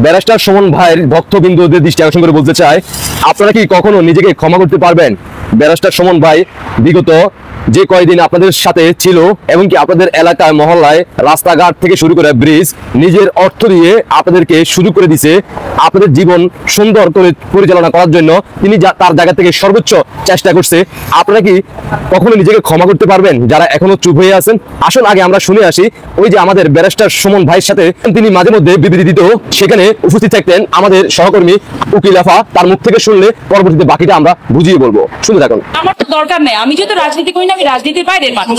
Barrister Suman ভাইয়ের ভক্তবৃন্দদের দৃষ্টি আকর্ষণ করে বলতে চাই, আপনারা কি কখনো নিজেকে ক্ষমা করতে পারবেন? ব্যারিস্টার সুমন ভাই বিগত যে কয়দিন আপনাদের সাথে ছিল এবং কি আপনাদের এলাকায় মহল্লায় রাস্তাঘাট থেকে শুরু করে ব্রিজ নিজের অর্থ দিয়ে আপনাদেরকে সুযোগ করে দিছে, আপনাদের জীবন সুন্দর করে পরিচালনা করার জন্য তিনি তার জায়গা থেকে সর্বোচ্চ চেষ্টা করছে। আপনারা কি কখনো নিজেকে ক্ষমা করতে পারবেন যারা এখনো চুপ হয়ে আছেন? আসুন আগে আমরা শুনে আসি ওই যে আমাদের ব্যারিস্টার সুমন ভাইয়ের সাথে তিনি মাঝে মধ্যে বিবৃতি দিত, সেখানে উপস্থিত থাকতেন আমাদের সহকর্মী উকিল আফা। তার মুখ থেকে শুনলে পরবর্তীতে বাকিটা আমরা বুঝিয়ে বলবো। শুনে থাকুন। আমার তো দরকার নেই, আমি যেহেতু রাজনীতি করি না, আমি রাজনীতির বাইরের মানুষ।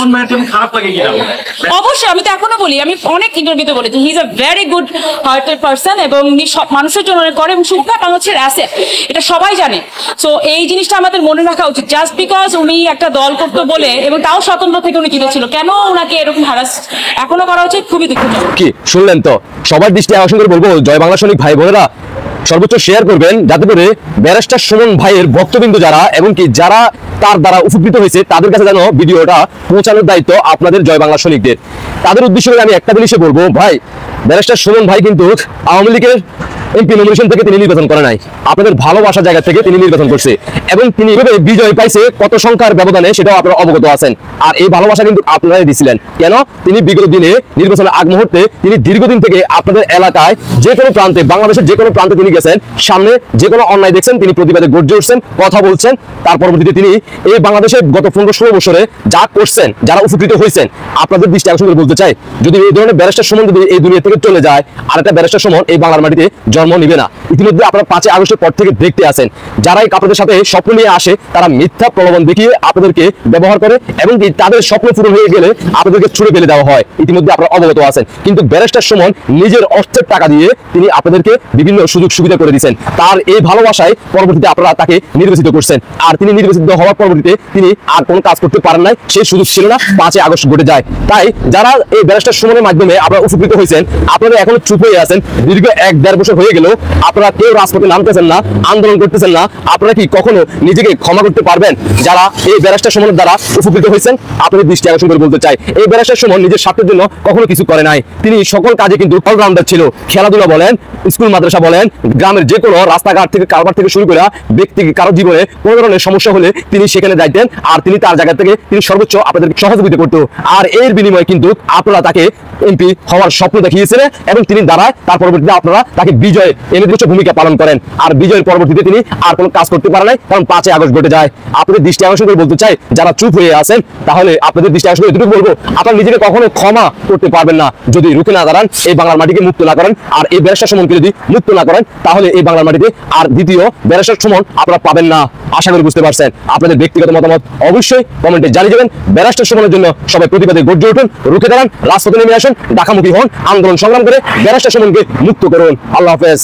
অবশ্যই আমি তো এখনো বলি, আমি অনেক ইন্টারভিউতে বলেছি he is a very good hearted person এবং উনি সব মানুষের জন্য করে এবং সুখা বাংলাদেশের অ্যাসেট, এটা সবাই জানে। সো এই জিনিসটা আমাদের মনে রাখা উচিত। জাস্ট বিকজ উনি একটা দল করতো বলে এবং তাও স্বতন্ত্র থেকে উনি জিতেছিল, কেন ওনাকে এরকম হারাস এখনো করা উচিত? খুবই দুঃখজনক। কি শুনলেন তো? সবার দৃষ্টি আকর্ষণ করে বলবো, জয় বাংলা সৈনিক ভাই বোনেরা সর্বোচ্চ শেয়ার করবেন যাতে করে ব্যারিস্টার সুমন ভাইয়ের ভক্তবৃন্দ যারা এবং কি যারা তার দ্বারা উপকৃত হয়েছে তাদের কাছে যেন ভিডিওটা পৌঁছানোর দায়িত্ব আপনাদের জয় বাংলা সৈনিকদের। তাদের উদ্দেশ্য করে আমি একটা জিনিসে বলবো, ভাই ব্যারিস্টার সুমন ভাই কিন্তু আওয়ামী লীগের এমপি নমিনেশন থেকে তিনি নির্বাচন করে নাই, আপনাদের ভালোবাসার জায়গা থেকে তিনি নির্বাচন করছে এবং তিনি এভাবে বিজয় পাইছে কত সংখ্যার ব্যবধানে, সেটাও আপনারা অবগত আছেন। আর এই ভালোবাসা কিন্তু আপনারাই দিছিলেন। কেন? তিনি বিগত দিনে নির্বাচনের আগ মুহূর্তে তিনি দীর্ঘদিন থেকে আপনাদের এলাকায় যে কোনো প্রান্তে, বাংলাদেশের যে কোনো প্রান্তে তিনি গেছেন, সামনে যে কোনো অন্যায় দেখছেন তিনি প্রতিবাদে গর্জে উঠছেন, কথা বলছেন। তার পরবর্তীতে তিনি এই বাংলাদেশের গত 15-16 বছরে যা করছেন, যারা উপকৃত হয়েছেন, আপনাদের দৃষ্টি আকর্ষণ করে বলতে চাই, যদি এই ধরনের ব্যারিস্টার সুমন যদি এই দুনিয়া থেকে চলে যায়, আর একটা ব্যারিস্টার সুমন এই বাংলার মাটিতে জন্ম নিবে না। ইতিমধ্যে আপনারা 5 আগস্টের পর থেকে দেখতে আছেন, যারাই আপনাদের সাথে স্বপ্ন নিয়ে আসে তারা মিথ্যা প্রলোভন দেখিয়ে আপনাদেরকে ব্যবহার করে এবং তাদের স্বপ্ন পূরণ হয়ে গেলে আপনাদেরকে ছুড়ে ফেলে দেওয়া হয়। ইতিমধ্যে আপনারা অবগত আছেন। কিন্তু ব্যারিস্টার সুমন নিজের অর্থের টাকা দিয়ে তিনি আপনাদেরকে বিভিন্ন সুযোগ সুবিধা করে দিয়েছেন। তার এই ভালোবাসায় পরবর্তীতে আপনারা তাকে নির্বাচিত করছেন, আর তিনি নির্বাচিত হওয়ার পরবর্তীতে তিনি আর কোনো কাজ করতে পারেন নাই, সেই সুযোগ ছিল না, 5 আগস্ট ঘটে যায়। তাই যারা এই ব্যারিস্টার সুমনের মাধ্যমে আপনারা উপকৃত হয়েছেন, আপনারা এখনো চুপ হয়ে আছেন, দীর্ঘ 1-1.5 বছর হয়ে গেল আপনারা কেউ রাজপথে নামতেছেন না, আন্দোলন করতেছেন না। আপনারা কি কখনো নিজেকে ক্ষমা করতে পারবেন যারা এই ব্যারিস্টার সুমনের দ্বারা উপকৃত হয়েছেন? আপনাদের দৃষ্টি আকর্ষণ করে বলতে চাই, এই ব্যারিস্টার সুমন নিজের স্বার্থের জন্য কখনো কিছু করে নাই। তিনি সকল কাজে কিন্তু অলরাউন্ডার ছিল। খেলাধুলা বলেন, স্কুল মাদ্রাসা বলেন, গ্রামের যে কোনো রাস্তাঘাট থেকে কারবার থেকে শুরু করে ব্যক্তি কারো জীবনে কোনো ধরনের সমস্যা হলে তিনি সেখানে যাইতেন, আর তিনি তার জায়গা থেকে তিনি সর্বোচ্চ আপনাদেরকে সহযোগিতা করতো। আর এর বিনিময়ে কিন্তু আপনারা তাকে এমপি হওয়ার স্বপ্ন দেখিয়েছিলেন এবং তিনি দ্বারা তার পরবর্তীতে আপনারা তাকে বিজয় এনে ভূমিকা পালন করেন। আর বিজয়ের পরবর্তীতে তিনি আর কোনো কাজ করতে পারে নাই, কারণ 5 আগস্ট ঘটে যায়। আপনাদের দৃষ্টি আকর্ষণ করে বলতে চাই, যারা চুপ হয়ে আছেন, তাহলে আপনাদের দৃষ্টি আকর্ষণ করে এটুকু বলবো, আপনারা নিজেকে কখনো ক্ষমা করতে পারবেন না যদি রুখে না দাঁড়ান, এই বাংলার মাটিকে মুক্ত না করেন। আর এই ব্যারিস্টার সুমনকে যদি মুক্ত না করেন, তাহলে এই বাংলার মাটিতে আর দ্বিতীয় ব্যারিস্টার সুমন আপনারা পাবেন না। আশা করি বুঝতে পারছেন। আপনাদের ব্যক্তিগত মতামত অবশ্যই কমেন্টে জানিয়ে যাবেন। ব্যারিস্টার সুমনের জন্য সবাই প্রতিবাদে গর্জে উঠুন, রুখে দাঁড়ান, রাজপথে নেমে আসুন, ঢাকামুখী হন, আন্দোলন সংগ্রাম করে ব্যারিস্টার সুমনকে মুক্ত করুন। আল্লাহ হাফেজ।